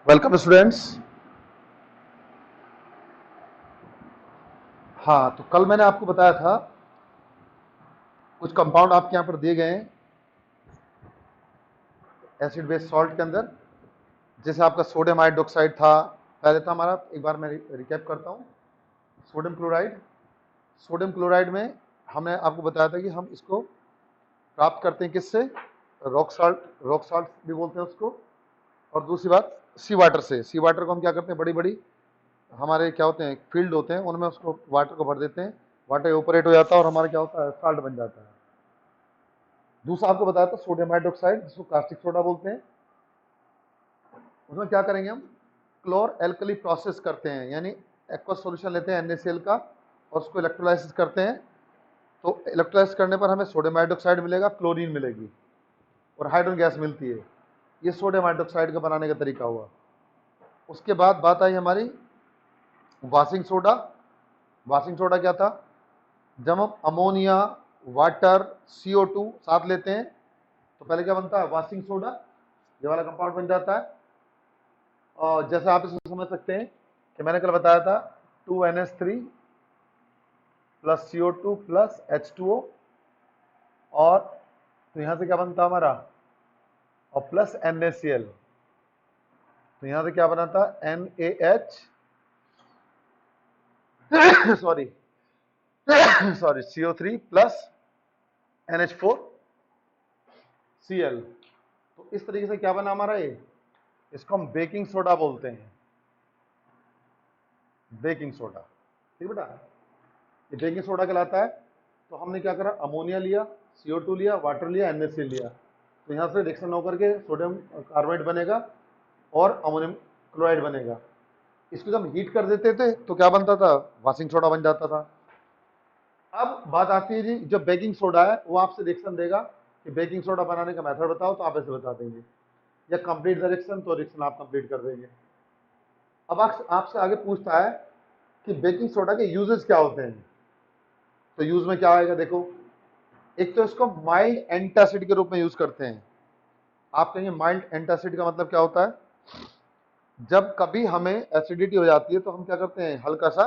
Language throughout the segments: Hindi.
Welcome students. हाँ, तो कल मैंने आपको बताया था कुछ कंपाउंड आपके यहाँ पर दिए गए हैं एसिड बेस सॉल्ट के अंदर। जैसे आपका सोडियम हाइड्रोक्साइड था, पहले था हमारा, एक बार मैं रिकैप करता हूँ। सोडियम क्लोराइड, सोडियम क्लोराइड में हमने आपको बताया था कि हम इसको प्राप्त करते हैं किससे? रॉक सॉल्ट भी बोलते हैं उसको। और दूसरी बात सी वाटर से। सी वाटर को हम क्या करते हैं, बड़ी बड़ी हमारे क्या होते हैं फील्ड होते हैं, उनमें उसको वाटर को भर देते हैं, वाटर एवोपरेट हो जाता है और हमारा क्या होता है, साल्ट बन जाता है। दूसरा आपको बताया था सोडियम हाइड्रोक्साइड, जिसको कास्टिक सोडा बोलते हैं। उसमें क्या करेंगे हम, क्लोर एल्कली प्रोसेस करते हैं, यानी एक्वस सॉल्यूशन लेते हैं NaCl का और उसको इलेक्ट्रोलाइसिस करते हैं। तो इलेक्ट्रोलाइसिस करने पर हमें सोडियम हाइड्रोक्साइड मिलेगा, क्लोरीन मिलेगी और हाइड्रोजन गैस मिलती है। ये सोडियम हाइड्रोक्साइड का बनाने का तरीका हुआ। उसके बाद बात आई हमारी वाशिंग सोडा। वाशिंग सोडा क्या था? जब हम अमोनिया, वाटर, CO2 साथ लेते हैं तो पहले क्या बनता है, वाशिंग सोडा, ये वाला कंपाउंड बन जाता है। और जैसे आप इसको समझ सकते हैं कि मैंने कल बताया था 2NH3 plus CO2 plus H2O, और तो यहां से क्या बनता हमारा, और प्लस NaCl, तो यहां से क्या बना था, NaH sorry sorry CO3 plus NH4Cl। तो इस तरीके से क्या बना हमारा ये, इसको हम बेकिंग सोडा बोलते हैं, बेकिंग सोडा। ठीक बेटा, ये बेकिंग सोडा कहलाता है। तो हमने क्या करा, अमोनिया लिया, CO2 लिया, वाटर लिया, NaCl लिया, तो यहाँ से रिएक्शन होकर के सोडियम कार्बाइड बनेगा और अमोनियम क्लोराइड बनेगा। इसको जब हीट कर देते थे तो क्या बनता था, वाशिंग सोडा बन जाता था। अब बात आती है जी, जो बेकिंग सोडा है वो आपसे रिएक्शन देगा कि बेकिंग सोडा बनाने का मेथड बताओ, तो आप ऐसे बता देंगे, या कंप्लीट द रिएक्शन, तो रिएक्शन आप कंप्लीट कर देंगे। अब आपसे आगे पूछता है कि बेकिंग सोडा के यूजेस क्या होते हैं। तो यूज में क्या आएगा देखो, एक तो इसको माइल्ड एंटासिड के रूप में यूज करते हैं। आप कहेंगे माइल्ड एंटासिड का मतलब क्या होता है? जब कभी हमें एसिडिटी हो जाती है तो हम क्या करते हैं, हल्का सा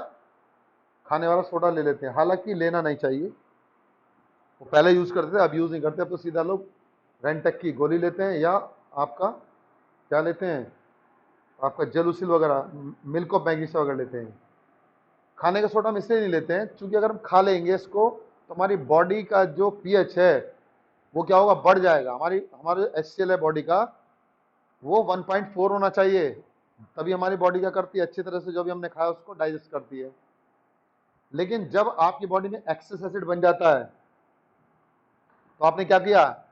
खाने वाला सोडा ले लेते हैं, हालांकि लेना नहीं चाहिए। वो पहले यूज करते थे, अब यूज नहीं करते। अब तो सीधा लोग रेंटक की गोली लेते हैं, या आपका क्या लेते हैं, आपका जेलुसिल वगैरह, मिल्क ऑफ मैग्नीशिया वगैरह लेते हैं। खाने का सोडा हम इसलिए नहीं लेते हैं क्योंकि अगर हम खा लेंगे इसको तो हमारी बॉडी का जो पीएच है वो क्या होगा, बढ़ जाएगा। हमारे HCl है बॉडी का, वो 1.4 होना चाहिए, तभी हमारी बॉडी क्या करती है, अच्छी तरह से जो भी हमने खाया उसको डाइजेस्ट करती है। लेकिन जब आपकी बॉडी में एक्सेस एसिड बन जाता है तो आपने क्या किया,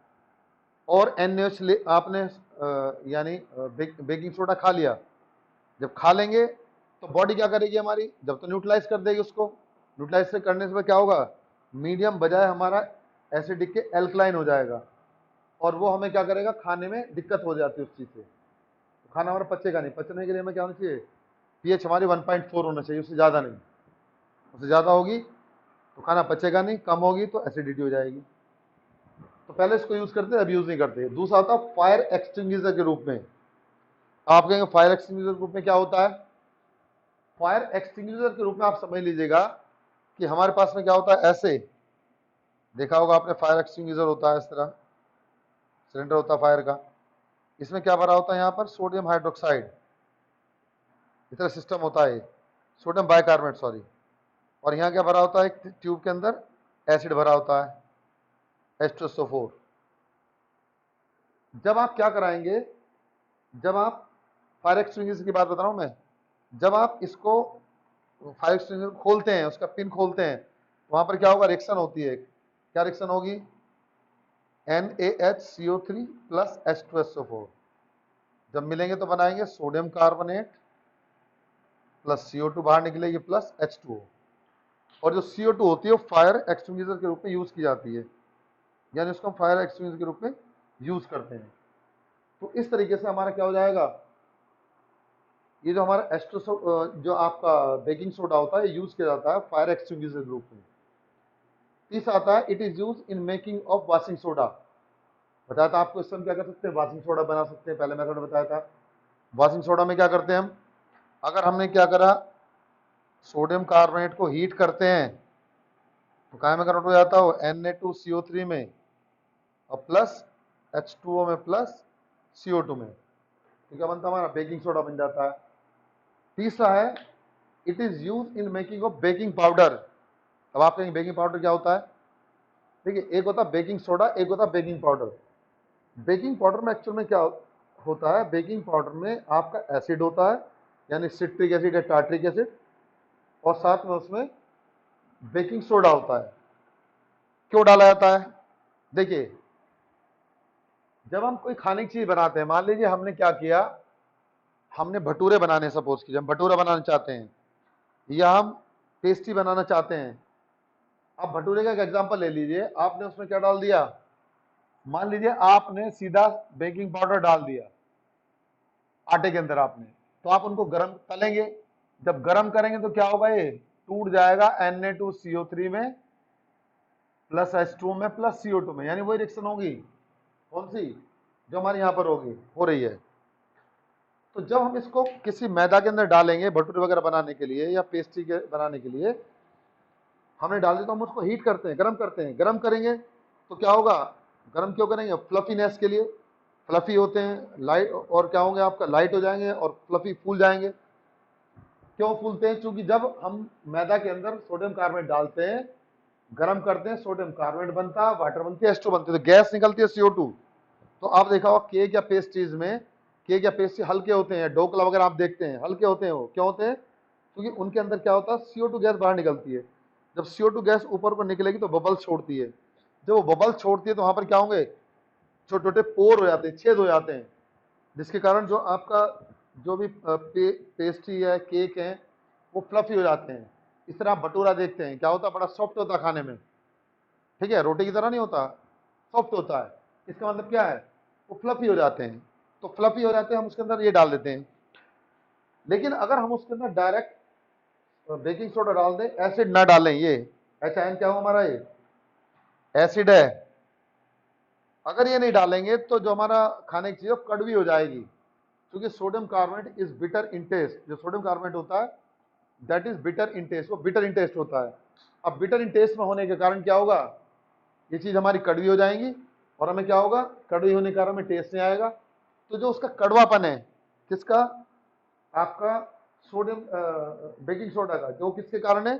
और NaOH आपने यानी बेकिंग सोडा खा लिया। जब खा लेंगे तो बॉडी क्या करेगी हमारी, जब तो न्यूट्रलाइज कर देगी उसको। न्यूट्रलाइज से करने से क्या होगा, मीडियम बजाय हमारा एसिडिक के एल्कलाइन हो जाएगा, और वो हमें क्या करेगा, खाने में दिक्कत हो जाती है उस चीज से। तो खाना हमारा पचेगा नहीं। पचने के लिए हमें क्या होना चाहिए, पीएच हमारी 1.4 होना चाहिए, उससे ज्यादा नहीं। उससे ज्यादा होगी तो खाना पचेगा नहीं, कम होगी तो एसिडिटी हो जाएगी। तो पहले इसको यूज करते, अब यूज नहीं करते। दूसरा होता है फायर एक्सटिंग्विशर के रूप में। आप कहेंगे फायर एक्सटिंग्विशर के रूप में क्या होता है? फायर एक्सटिंग्विशर के रूप में आप समझ लीजिएगा कि हमारे पास में क्या होता है, ऐसे देखा होगा आपने, फायर एक्सटिंग्विशर होता है इस तरह, सिलेंडर होता है फायर का। इसमें क्या भरा होता है, यहाँ पर सोडियम हाइड्रोक्साइड, इस तरह सिस्टम होता है, सोडियम बाइकार्बोनेट सॉरी। और यहाँ क्या भरा होता है, एक ट्यूब के अंदर एसिड भरा होता है, H2SO4। जब आप क्या कराएंगे, जब आप फायर एक्सटिंग्विशर की बात बता रहा हूं मैं, जब आप इसको फायर एक्सटिंग्विशर खोलते हैं, उसका पिन खोलते हैं, तो वहां पर क्या होगा, रिएक्शन होती है। क्या रिएक्शन होगी, NaHCO3 प्लस H2SO4 जब मिलेंगे तो बनाएंगे सोडियम कार्बोनेट प्लस CO2, बाहर निकलेगी प्लस H2O। और जो CO2 होती है वो फायर एक्सटिंग्विशर के रूप में यूज की जाती है, यानी उसको हम फायर एक्सटिंग्विशर के रूप में यूज करते हैं। तो इस तरीके से हमारा क्या हो जाएगा, ये जो हमारा जो आपका बेकिंग सोडा होता है, यूज किया जाता है फायर एक्सटिंग्विशर के रूप में। तीसरा आता है, it is use in making of washing soda. बताया था आपको, इससे हम क्या कर सकते हैं, वाशिंग सोडा बना सकते हैं, पहले मेथड बताया था। वॉशिंग सोडा में क्या करते हैं हम, अगर हमने क्या करा, सोडियम कार्बोनेट को हीट करते हैं तो काय में कन्वर्ट हो जाता हो, Na2CO3 में और प्लस H2O में प्लस CO2 में, तो क्या बनता है हमारा, बेकिंग सोडा बन जाता है। तीसरा है, it is use in making of baking powder. अब आप कहेंगे बेकिंग पाउडर क्या होता है, देखिए एक होता है बेकिंग सोडा, एक होता है बेकिंग पाउडर। बेकिंग पाउडर में एक्चुअल में क्या होता है, बेकिंग पाउडर में आपका एसिड होता है, यानी सिट्रिक एसिड या टार्ट्रिक एसिड, और साथ में उसमें बेकिंग सोडा होता है। क्यों डाला जाता है, देखिए जब हम कोई खाने की चीज बनाते हैं, मान लीजिए हमने क्या किया, हमने भटूरे बनाने, सपोज कीजिए हम भटूरा बनाना चाहते हैं या हम पेस्ट्री बनाना चाहते हैं। आप भटूरे का एक एग्जांपल ले लीजिए, आपने उसमें क्या डाल दिया, मान लीजिए आपने सीधा बेकिंग पाउडर डाल दिया आटे के अंदर आपने, तो आप उनको गर्म तलेंगे, जब गर्म करेंगे तो क्या होगा, ये टूट जाएगा Na2CO3 में प्लस H2O में प्लस CO2 में, यानी वही रिएक्शन होगी, कौन सी, जो हमारे यहाँ पर होगी, हो रही है। तो जब हम इसको किसी मैदा के अंदर डालेंगे भटूरे वगैरह बनाने के लिए या पेस्ट्री के बनाने के लिए, हमने डाल दिया तो हम उसको हीट करते हैं, गर्म करते हैं, गर्म करेंगे तो क्या होगा, गर्म क्यों करेंगे, फ्लफीनेस के लिए, फ्लफी होते हैं लाइट, और क्या होंगे आपका, लाइट हो जाएंगे और फ्लफी फूल जाएंगे। क्यों फूलते हैं, क्योंकि जब हम मैदा के अंदर सोडियम कार्बोनेट डालते हैं, गर्म करते हैं, सोडियम कार्बोनेट बनता है, वाटर बनती है, H2 बनती है, तो गैस निकलती है CO2। तो आप देखा होगा केक या पेस्ट्रीज में, केक या पेस्ट्री हल्के होते हैं, ढोकला वगैरह आप देखते हैं हल्के होते हैं, वो क्यों होते हैं, क्योंकि उनके अंदर क्या होता है, CO2 गैस बाहर निकलती है। जब CO2 गैस ऊपर ऊपर निकलेगी तो बबल्स छोड़ती है, जब वो बबल्स छोड़ती है तो वहां पर क्या होंगे, छोटे छोटे पोर हो जाते हैं, छेद हो जाते हैं, जिसके कारण जो आपका जो भी पेस्ट्री है, केक है, वो फ्लफी हो जाते हैं। इस तरह आप भटूरा देखते हैं, क्या होता है, बड़ा सॉफ्ट होता है खाने में, ठीक है, रोटी की तरह नहीं होता, सॉफ्ट होता है। इसका मतलब क्या है, वो फ्लफी हो जाते हैं, तो फ्लफी हो जाते हैं, हम उसके अंदर ये डाल देते हैं। लेकिन अगर हम उसके अंदर डायरेक्ट बेकिंग सोडा डाल दें, एसिड ना डालें, ये HIN क्या हो हमारा, ये एसिड है, अगर ये नहीं डालेंगे तो जो हमारा खाने की चीज है कड़वी हो जाएगी, क्योंकि sodium carbonate is bitter in taste. जो सोडियम कार्बोनेट होता है that is bitter in taste, वो बिटर इन टेस्ट होता है। अब बिटर इन टेस्ट में होने के कारण क्या होगा, ये चीज हमारी कड़वी हो जाएंगी, और हमें क्या होगा, कड़वी होने के कारण हमें टेस्ट नहीं आएगा। तो जो उसका कड़वापन है, किसका, आपका सोडियम बेकिंग सोडा का, जो किसके कारण है,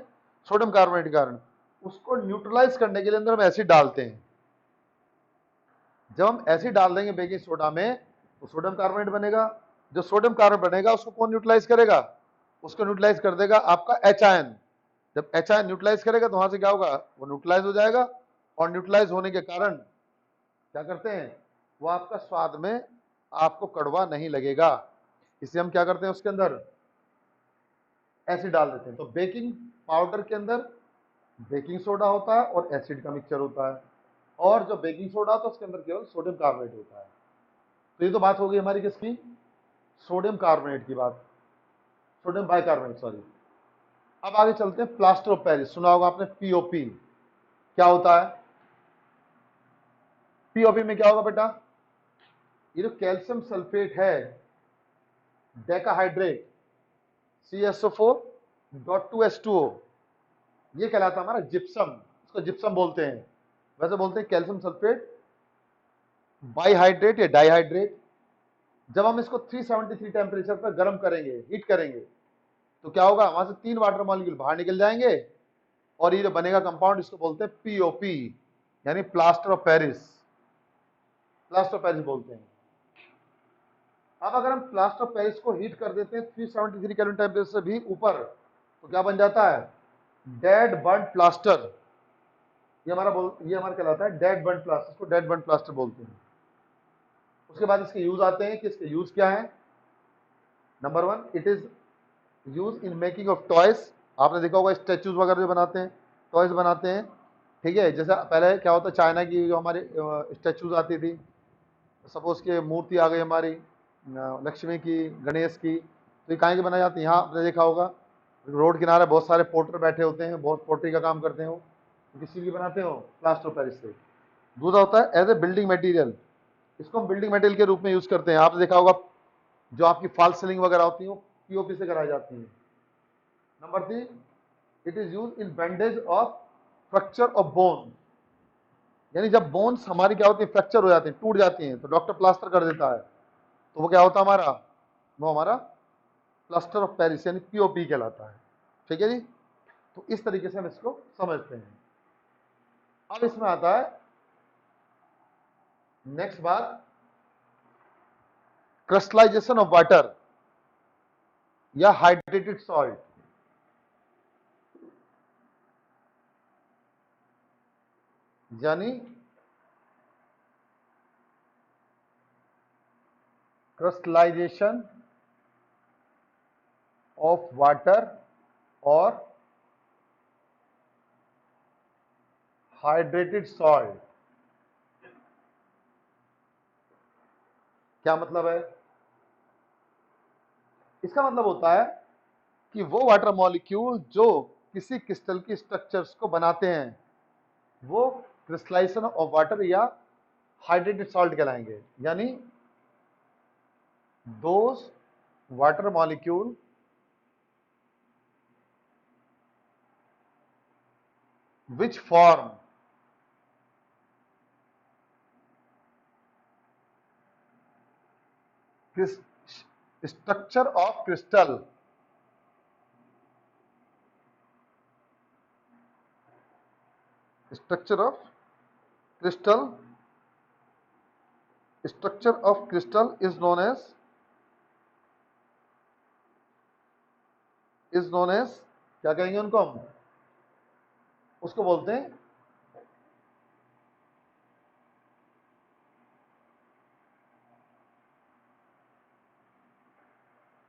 सोडियम कार्बोनेट के कारण, उसको न्यूट्रलाइज करने के लिए अंदर हम एसिड डालते हैं। जब हम एसिड डाल देंगे बेकिंग सोडा में तो सोडियम कार्बोनेट बनेगा, जो सोडियम कार्बोनेट बनेगा उसको कौन न्यूट्रलाइज करेगा, उसको न्यूट्रलाइज कर देगा आपका HIN। जब HIN न्यूट्रलाइज करेगा तो वहां से क्या होगा, वो न्यूट्रलाइज हो जाएगा, और न्यूट्रलाइज होने के कारण क्या करते हैं, वो आपका स्वाद में आपको कड़वा नहीं लगेगा, इसलिए हम क्या करते हैं, उसके अंदर एसिड डाल देते हैं। तो बेकिंग पाउडर के अंदर बेकिंग सोडा होता है और एसिड का मिक्सचर होता है, और जो बेकिंग सोडा होता है उसके अंदर केवल सोडियम कार्बोनेट होता है। तो ये तो बात हो गई हमारी किसकी, सोडियम कार्बोनेट की बात, सोडियम बाइकार्बोनेट, सॉरी। अब आगे चलते हैं, प्लास्टर ऑफ पेरिस सुना होगा आपने, POP क्या होता है, POP में क्या होगा बेटा, ये जो कैल्शियम सल्फेट है, डेकाहाइड्रेट CSO4.2H2O, ये कहलाता है हमारा जिप्सम, इसको जिप्सम बोलते हैं, वैसे बोलते हैं कैल्शियम सल्फेट बाइहाइड्रेट या डाइहाइड्रेट। जब हम इसको 373 टेम्परेचर पर गर्म करेंगे, हीट करेंगे, तो क्या होगा, वहां से 3 वाटर मॉलिक्यूल बाहर निकल जाएंगे, और ये जो बनेगा कंपाउंड, इसको बोलते हैं POP, यानी plaster of Paris, plaster of Paris बोलते हैं। अब अगर हम प्लास्टर ऑफ पेरिस को हीट कर देते हैं 373 केल्विन टेम्परेचर से भी ऊपर, तो क्या बन जाता है, डेड बर्न प्लास्टर। ये हमारा कहलाता है डेड बर्न प्लास्टर, इसको डेड बर्न प्लास्टर बोलते हैं। उसके बाद इसके यूज आते हैं कि इसके यूज क्या है। Number 1, it is use in making of toys. आपने देखा होगा स्टैचूज वगैरह जो बनाते हैं, टॉयज बनाते हैं, ठीक है। जैसे पहले क्या होता है, चाइना की जो हमारी स्टैचूज आती थी, सपोज के मूर्ति आ गई हमारी लक्ष्मी की, गणेश की, तो ये कहाँ की बनाई जाती है, यहाँ आपने देखा होगा रोड किनारे बहुत सारे पोर्टर बैठे होते हैं, बहुत पोर्ट्री का काम करते हो, तो किस चीज की बनाते हो, प्लास्टर ऑफ पेरिस से। दूसरा होता है एज ए बिल्डिंग मटेरियल, इसको हम बिल्डिंग मटेरियल के रूप में यूज करते हैं। आपने देखा होगा जो आपकी फॉल्स सीलिंग वगैरह होती है वो पीओपी से कराई जाती है। Number 3, it is use in bandage of fracture of bone, यानी जब बोन्स हमारी क्या होती है, फ्रैक्चर हो जाती है, टूट जाती हैं, तो डॉक्टर प्लास्टर कर देता है, तो वो क्या होता है हमारा, वो हमारा प्लास्टर ऑफ पेरिस यानी पीओपी कहलाता है। ठीक है जी, तो इस तरीके से हम इसको समझते हैं। अब इसमें आता है नेक्स्ट बात, क्रिस्टलाइजेशन ऑफ वाटर या हाइड्रेटेड सॉल्ट, यानी क्रिस्टलाइजेशन ऑफ वाटर और हाइड्रेटेड सॉल्ट। क्या मतलब है? इसका मतलब होता है कि वो वाटर मॉलिक्यूल जो किसी क्रिस्टल की स्ट्रक्चर्स को बनाते हैं वो क्रिस्टलाइजेशन ऑफ वाटर या हाइड्रेटेड सॉल्ट कहलाएंगे, यानी those water molecule which form structure of crystal structure of crystal structure of crystal is known as क्या कहेंगे उनको हम, उसको बोलते हैं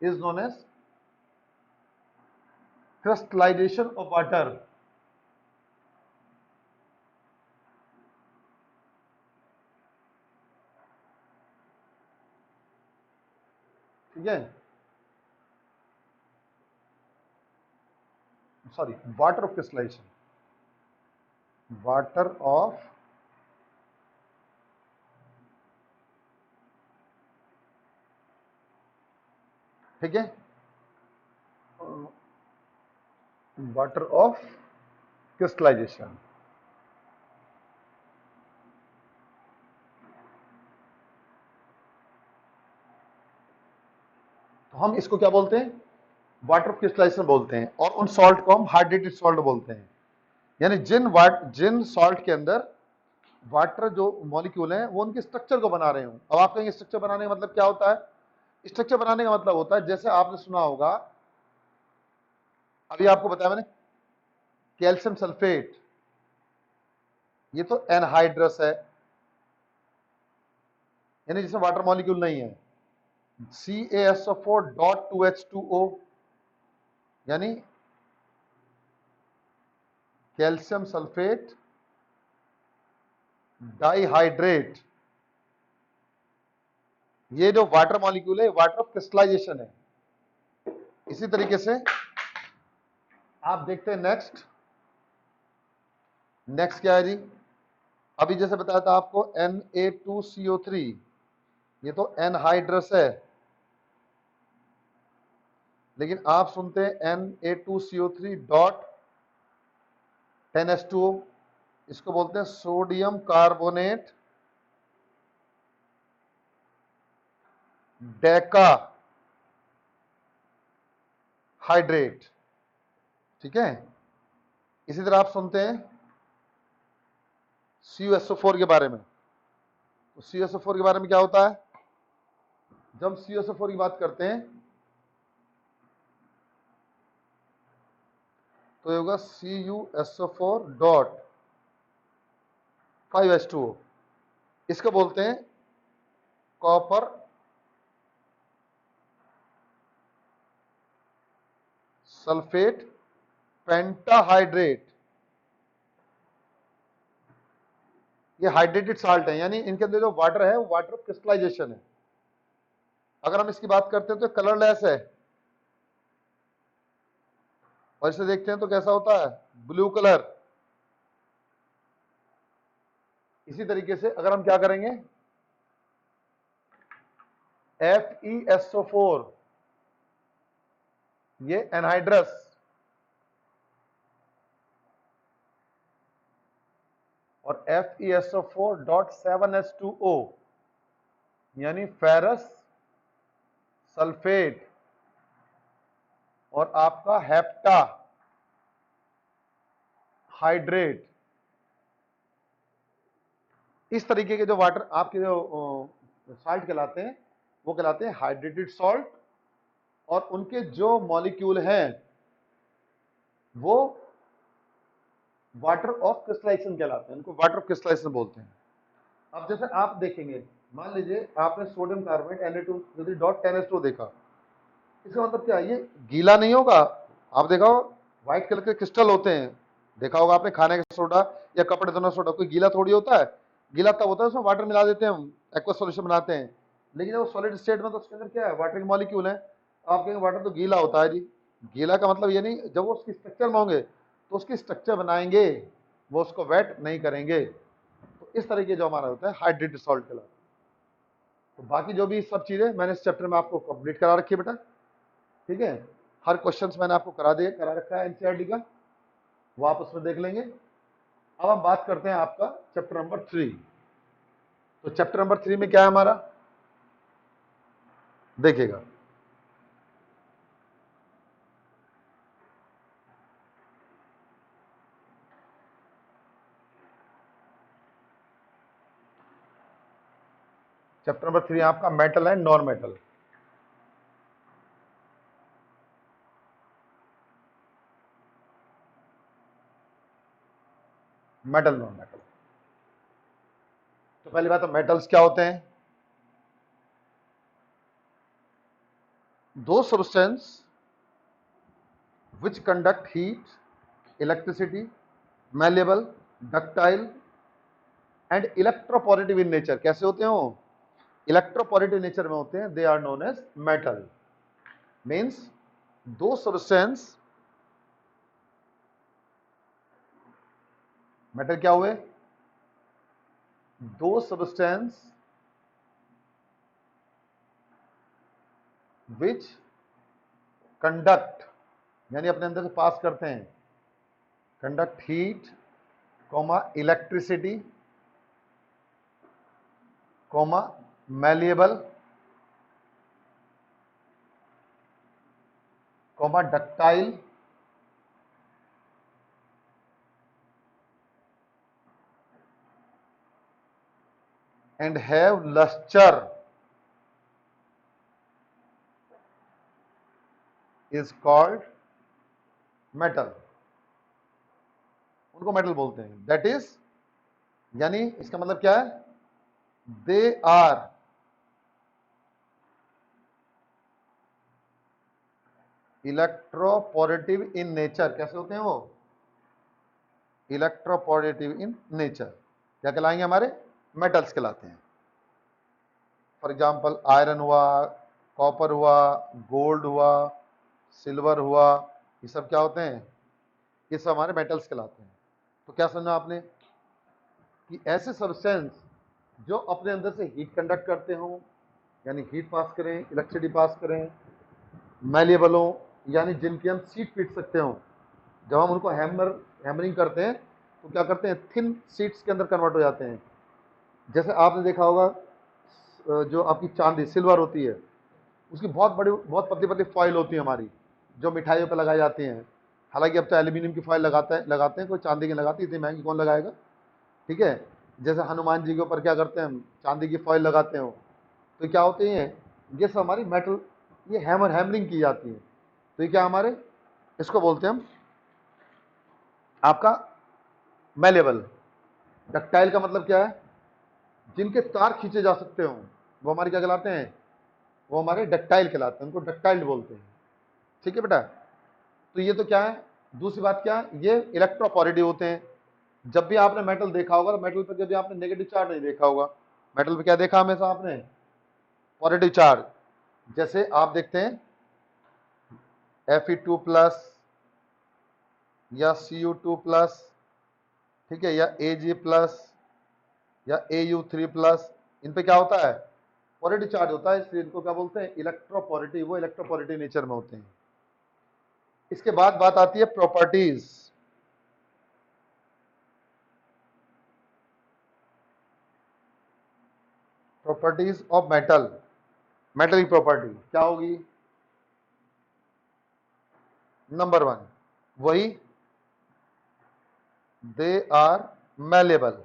is known as crystallization of water। ठीक है, sorry, water of crystallisation, water of ठीक है, वाटर ऑफ क्रिस्टलाइजेशन। तो हम इसको क्या बोलते हैं, वाटर ऑफ क्रिस्टलाइजेशन बोलते हैं, और उन सॉल्ट को हम हाइड्रेटेड सॉल्ट बोलते हैं, यानी जिन सॉल्ट के अंदर वाटर जो मॉलिक्यूल हैं वो उनके स्ट्रक्चर को बना रहे हो। अब आप कहेंगे स्ट्रक्चर बनाने का मतलब क्या होता है? स्ट्रक्चर बनाने का मतलब होता है, जैसे आपने सुना होगा, अभी आपको बताया मैंने, कैल्शियम सल्फेट, ये तो एनहाइड्रस है, यानी जिसमें वाटर मॉलिक्यूल नहीं है। CaSO4.2H2O, यानी कैल्शियम सल्फेट डाइहाइड्रेट, ये जो वाटर मॉलिक्यूल है वाटर ऑफ क्रिस्टलाइजेशन है। इसी तरीके से आप देखते हैं नेक्स्ट क्या है जी, अभी जैसे बताया था आपको Na2CO3, ये तो एनहाइड्रस है, लेकिन आप सुनते हैं Na2CO3 डॉट 10H2O, इसको बोलते हैं सोडियम कार्बोनेट डेका हाइड्रेट। ठीक है, इसी तरह आप सुनते हैं CuSO4 के बारे में। तो CuSO4 के बारे में क्या होता है, जब CuSO4 की बात करते हैं तो ये होगा CuSO4 डॉट 5H2O, इसको बोलते हैं कॉपर सल्फेट पेंटाहाइड्रेट। ये हाइड्रेटेड साल्ट है, यानी इनके अंदर जो वाटर है वो वाटर ऑफ क्रिस्टलाइजेशन है। अगर हम इसकी बात करते हैं तो कलरलेस है, और इसे देखते हैं तो कैसा होता है, ब्लू कलर। इसी तरीके से अगर हम क्या करेंगे, FeSO4 ये एनहाइड्रस, और FeSO4.7H2O यानी फेरस सल्फेट, और आपका हेप्टा हाइड्रेट। इस तरीके के जो वाटर आपके जो साल्ट कहलाते हैं वो कहलाते हैं हाइड्रेटेड सॉल्ट, और उनके जो मॉलिक्यूल हैं वो वाटर ऑफ क्रिस्टलाइजेशन कहलाते हैं, उनको वाटर ऑफ क्रिस्टलाइजेशन बोलते हैं। अब जैसे आप देखेंगे, मान लीजिए आपने सोडियम कार्बोनेट Na2 देखा, इसका मतलब क्या है, ये गीला नहीं होगा। आप देखा हो व्हाइट कलर के क्रिस्टल होते हैं, देखा होगा आपने खाने का सोडा या कपड़े धोने सोडा, कोई गीला थोड़ी होता है। गीला तब होता है उसमें वाटर मिला देते हैं, हम एक्वा सॉल्यूशन बनाते हैं, लेकिन जब सॉलिड स्टेट में तो उसके अंदर क्या है, वाटर के मॉलिक्यूल है। आप कहेंगे वाटर तो गीला होता है जी, गीला का मतलब ये नहीं, जब वो उसकी स्ट्रक्चर में होंगे तो उसकी स्ट्रक्चर बनाएंगे, वो उसको वेट नहीं करेंगे। तो इस तरीके जो हमारा होता है हाइड्रेटेड सॉल्ट कहलाता है। तो बाकी जो भी सब चीजें मैंने इस चैप्टर में आपको कंप्लीट करा रखी है बेटा, ठीक है। हर क्वेश्चंस मैंने आपको करा रखा है एनसीईआरटी का, वो आप उसमें देख लेंगे। अब हम बात करते हैं आपका चैप्टर नंबर 3। तो चैप्टर नंबर 3 में क्या है हमारा, देखिएगा। चैप्टर नंबर 3 आपका metal and non metal. Metal non metal, तो पहली बात तो मेटल्स क्या होते हैं, दो substance which conduct heat, electricity, malleable, ductile and electropositive in nature। कैसे होते हैं वो, इलेक्ट्रोपोजिटिव नेचर में होते हैं, they are known as metal. Means दो सब्सटेंस, मेटल क्या हुए, दो सब्सटेंस विच कंडक्ट यानी अपने अंदर से पास करते हैं, conduct heat comma electricity comma malleable comma ductile and have luster is called metal। उनको मेटल बोलते हैं। दैट इज, यानी इसका मतलब क्या है, they are electropositive in nature. कैसे होते हैं वो, इलेक्ट्रोपोजिटिव इन नेचर। क्या कहलाएंगे, हमारे मेटल्स कहलाते हैं। फॉर एग्जाम्पल आयरन हुआ, कॉपर हुआ, गोल्ड हुआ, सिल्वर हुआ, ये सब क्या होते हैं, ये सब हमारे मेटल्स कहलाते हैं। तो क्या समझा आपने कि ऐसे सब्सटेंस जो अपने अंदर से हीट कंडक्ट करते हो, यानी हीट पास करें, इलेक्ट्रिसिटी पास करें, मैलिएबल हो यानी जिनकी हम सीट पीट सकते हो, जब हम उनको हैमरिंग करते हैं तो क्या करते हैं, थिन सीट्स के अंदर कन्वर्ट हो जाते हैं। जैसे आपने देखा होगा जो आपकी चांदी सिल्वर होती है, उसकी बहुत बड़ी बहुत पतली पतली फॉइल होती है हमारी, जो मिठाइयों पर लगाई जाती हैं। हालांकि अब तो एल्यूमिनियम की फॉइल लगाते हैं, कोई चांदी की लगाती है, इतनी महंगी कौन लगाएगा, ठीक है। जैसे हनुमान जी के ऊपर क्या करते हैं, हम चांदी की फॉइल लगाते हो, तो क्या होती है, ये सब हमारी मेटल, ये हैमरिंग की जाती है। तो ये क्या हमारे, इसको बोलते हैं हम आपका मैलेबल। डक्टाइल का मतलब क्या है, जिनके तार खींचे जा सकते हो, वो हमारे क्या कहलाते हैं, वो हमारे डक्टाइल कहलाते हैं, उनको डक्टाइल बोलते हैं। ठीक है बेटा। तो ये तो क्या है, दूसरी बात क्या है, ये इलेक्ट्रोपोजिटिव होते हैं। जब भी आपने मेटल देखा होगा तो मेटल पर कभी आपने नेगेटिव चार्ज नहीं देखा होगा, मेटल पे क्या देखा हमेशा आपने, पॉजिटिव चार्ज। जैसे आप देखते हैं Fe2+ या Cu2+, ठीक है, या Ag+ या Au3+, इन पे क्या होता है, पॉजिटिव चार्ज होता है, इसलिए इनको क्या बोलते हैं, इलेक्ट्रोपॉजिटिव, वो इलेक्ट्रोपॉजिटिव नेचर में होते हैं। इसके बाद बात आती है properties. Properties of metal. Metal की प्रॉपर्टी क्या होगी? नंबर 1, वही they are malleable.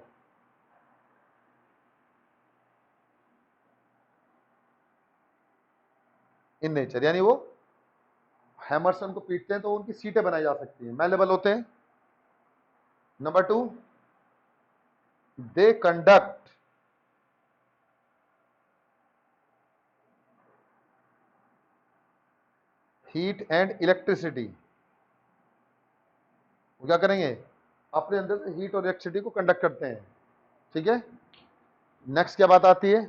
In nature, यानी वो हैमर से उनको पीटते हैं तो उनकी सीटें बनाई जा सकती हैं, मैलेबल होते हैं। Number 2, they conduct heat and electricity. वो क्या करेंगे, अपने अंदर से हीट और इलेक्ट्रिसिटी को कंडक्ट करते हैं। ठीक है, नेक्स्ट क्या बात आती है?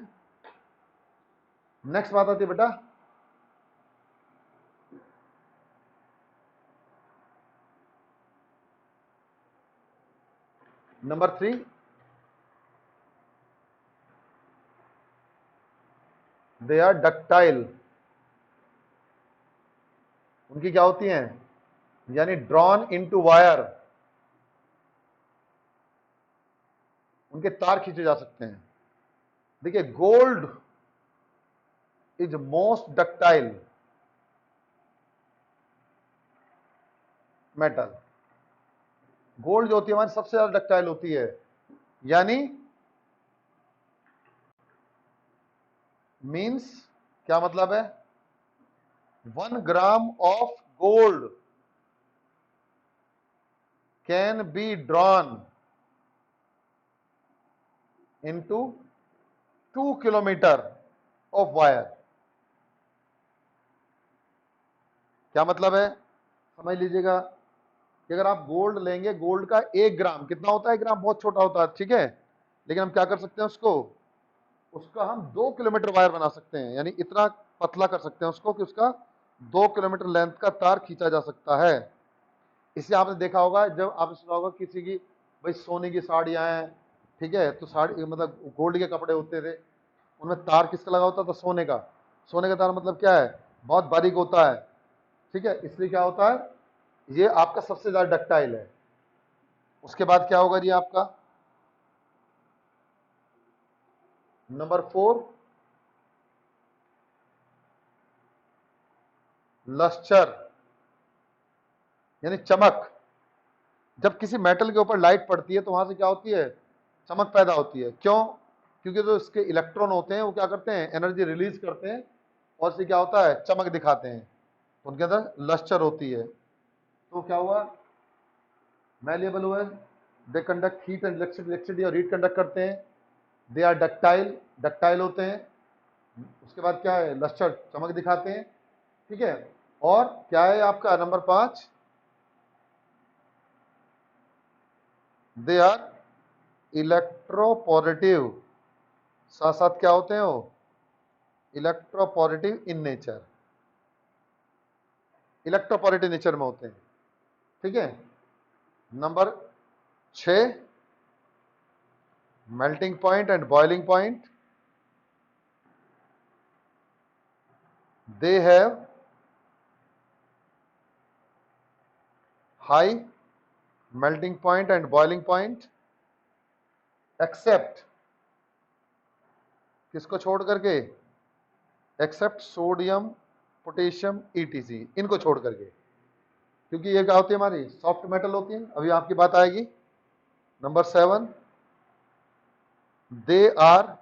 नेक्स्ट बात आती है बेटा, नंबर 3, दे आर डक्टाइल। उनकी क्या होती हैं, यानी ड्रॉन इनटू वायर, उनके तार खींचे जा सकते हैं। देखिए, gold is most ductile metal. Gold जो होती है हमारी सबसे ज्यादा डक्टाइल होती है, यानी मींस क्या मतलब है, 1 gram of gold can be drawn into 2 kilometre of wire. क्या मतलब है, समझ लीजिएगा कि अगर आप गोल्ड लेंगे, गोल्ड का 1 ग्राम कितना होता है, 1 ग्राम बहुत छोटा होता है, ठीक है, लेकिन हम क्या कर सकते हैं उसको, उसका हम 2 किलोमीटर वायर बना सकते हैं, यानी इतना पतला कर सकते हैं उसको कि उसका 2 किलोमीटर लेंथ का तार खींचा जा सकता है। इसलिए आपने देखा होगा, जब आपने सुना होगा किसी की भाई सोने की साड़ियां हैं, ठीक है, तो साड़ी मतलब गोल्ड के कपड़े होते थे, उनमें तार किसका लगा होता था, सोने का। सोने का तार मतलब क्या है, बहुत बारीक होता है, ठीक है, इसलिए क्या होता है, ये आपका सबसे ज्यादा डक्टाइल है। उसके बाद क्या होगा जी आपका नंबर 4, लस्टर, यानी चमक। जब किसी मेटल के ऊपर लाइट पड़ती है तो वहां से क्या होती है, चमक पैदा होती है। क्यों? क्योंकि जो इसके इलेक्ट्रॉन होते हैं वो क्या करते हैं, एनर्जी रिलीज करते हैं, और इससे क्या होता है, चमक दिखाते हैं, तो उनके अंदर लस्टर होती है। तो क्या हुआ, मैलिएबल हुआ, they conduct heat and electricity, और हीट कंडक्ट करते हैं। दे आर डक्टाइल, डक्टाइल होते हैं। उसके बाद क्या है, लस्टर, चमक दिखाते हैं, ठीक है। और क्या है आपका नंबर 5, दे आर इलेक्ट्रोपॉजिटिव। साथ साथ क्या होते हैं वो, electropositive in nature, electropositive nature में होते हैं, ठीक है। Number 6, melting point and boiling point. They have high melting point and boiling point, except, किसको छोड़ करके, एक्सेप्ट सोडियम, पोटेशियम, ईटीसी, इनको छोड़ करके, क्योंकि ये क्या होती है, हमारी सॉफ्ट मेटल होती है। अभी आपकी बात आएगी। Number 7, they are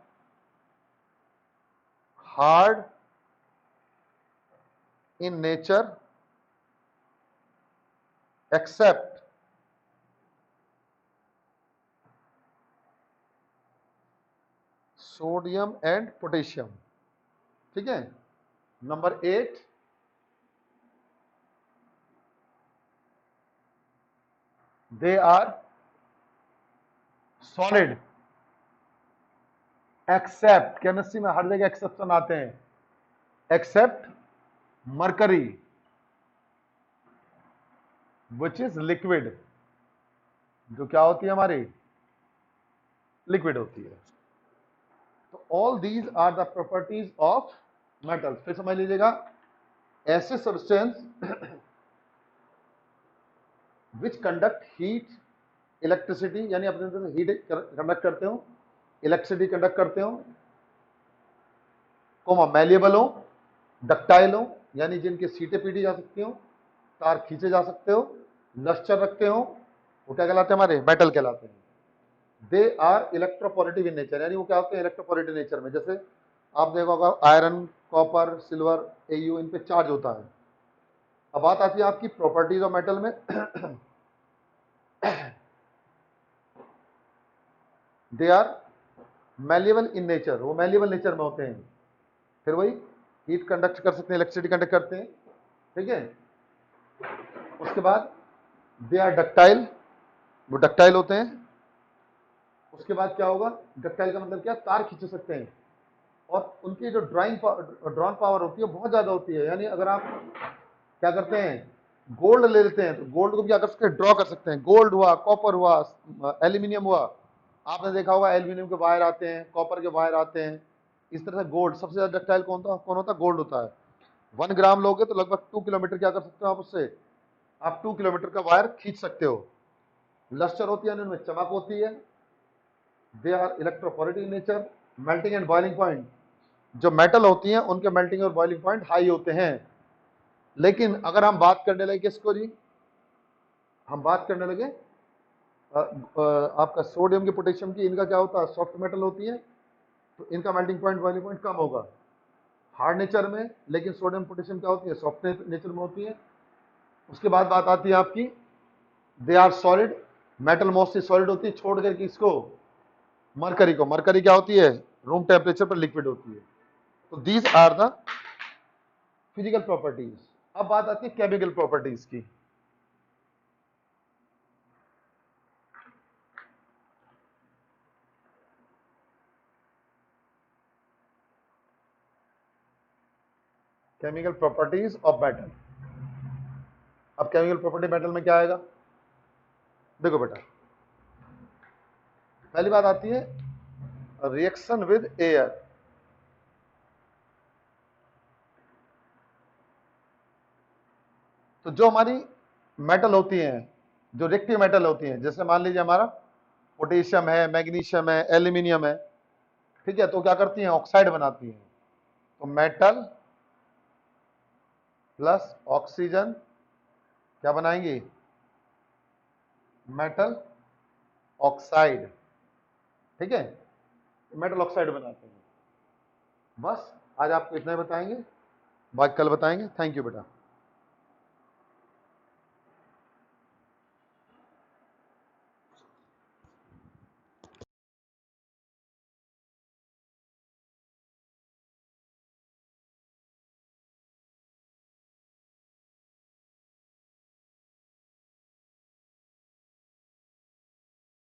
hard in nature except sodium and potassium, ठीक है। Number 8, they are solid except, chemistry में हर जगह एक्सेप्शन आते हैं, except mercury which is liquid, जो क्या होती है हमारी, लिक्विड होती है। तो all these are the properties of metal. फिर समझ लीजिएगा, ऐसे substance which conduct heat electricity, यानी अपने अंदर से हीट कंडक्ट करते हो, इलेक्ट्रिसिटी कंडक्ट करते हो, कोमा मैलिएबल हो, डक्टाइल हो, यानी जिनके सीटें पीटी जा सकती हो, तार खींचे जा सकते हो, लस्टर रखते हो, वो क्या कहलाते हैं, हमारे मेटल कहलाते हैं। They are electropositive in nature, यानी वो क्या होते हैं, इलेक्ट्रोपॉजिटिव नेचर में। जैसे आप देखा होगा आयरन, कॉपर, सिल्वर, एयू, इन पे चार्ज होता है। अब बात आती है आपकी प्रॉपर्टीज ऑफ मेटल में। They are malleable in nature, वो मैलिएबल नेचर में होते हैं। फिर वही हीट कंडक्ट कर सकते हैं, इलेक्ट्रिसिटी कंडक्ट करते हैं, ठीक है। उसके बाद दे आर डक्टाइल, वो डक्टाइल होते हैं। उसके बाद क्या होगा, डक्टाइल का मतलब क्या, तार खींच सकते हैं, और उनकी जो ड्रॉन पावर होती है बहुत ज्यादा होती है। यानी अगर आप क्या करते हैं, गोल्ड ले लेते हैं, तो गोल्ड को क्या कर सकते हैं, ड्रॉ कर सकते हैं। गोल्ड हुआ, कॉपर हुआ, एल्यूमिनियम हुआ, आपने देखा होगा एल्यूमिनियम के वायर आते हैं, कॉपर के वायर आते हैं। इस तरह से गोल्ड सबसे ज्यादा डक्टाइल कौन होता है, गोल्ड होता है। 1 ग्राम लोगे तो लगभग 2 किलोमीटर क्या कर सकते हो आप उससे, आप 2 किलोमीटर का वायर खींच सकते हो। लस्टर होती है, उनमें चमक होती है। They are electropositive nature. Melting and boiling point, जो मेटल होती हैं उनके मेल्टिंग और बॉइलिंग पॉइंट हाई होते हैं। लेकिन अगर हम बात करने लगे किसको जी, हम बात करने लगे आपका सोडियम की, पोटेशियम की, इनका क्या होता है, सॉफ्ट मेटल होती है, तो इनका मेल्टिंग पॉइंट बॉइलिंग पॉइंट कम होगा हार्ड नेचर में। लेकिन सोडियम पोटेशियम क्या होती है, सॉफ्ट नेचर में होती है। उसके बाद बात आती है आपकी, they are solid, metal mostly solid होती है, छोड़ करके इसको मरकरी को। मरकरी क्या होती है, रूम टेम्परेचर पर लिक्विड होती है। तो these are the physical properties. अब बात आती है केमिकल प्रॉपर्टीज की। Chemical properties of metal. अब केमिकल प्रॉपर्टी मेटल में क्या आएगा, देखो बेटा, पहली बात आती है रिएक्शन विद एयर। तो जो हमारी मेटल होती हैं, जो रिएक्टिव मेटल होती हैं, जैसे मान लीजिए हमारा पोटेशियम है, मैग्नीशियम है, एल्यूमिनियम है, ठीक है, तो क्या करती हैं, ऑक्साइड बनाती हैं। तो मेटल प्लस ऑक्सीजन क्या बनाएंगी, मेटल ऑक्साइड, ठीक है, मेटल ऑक्साइड बनाते हैं। बस आज आपको इतना ही बताएंगे, बाकी कल बताएंगे। थैंक यू बेटा।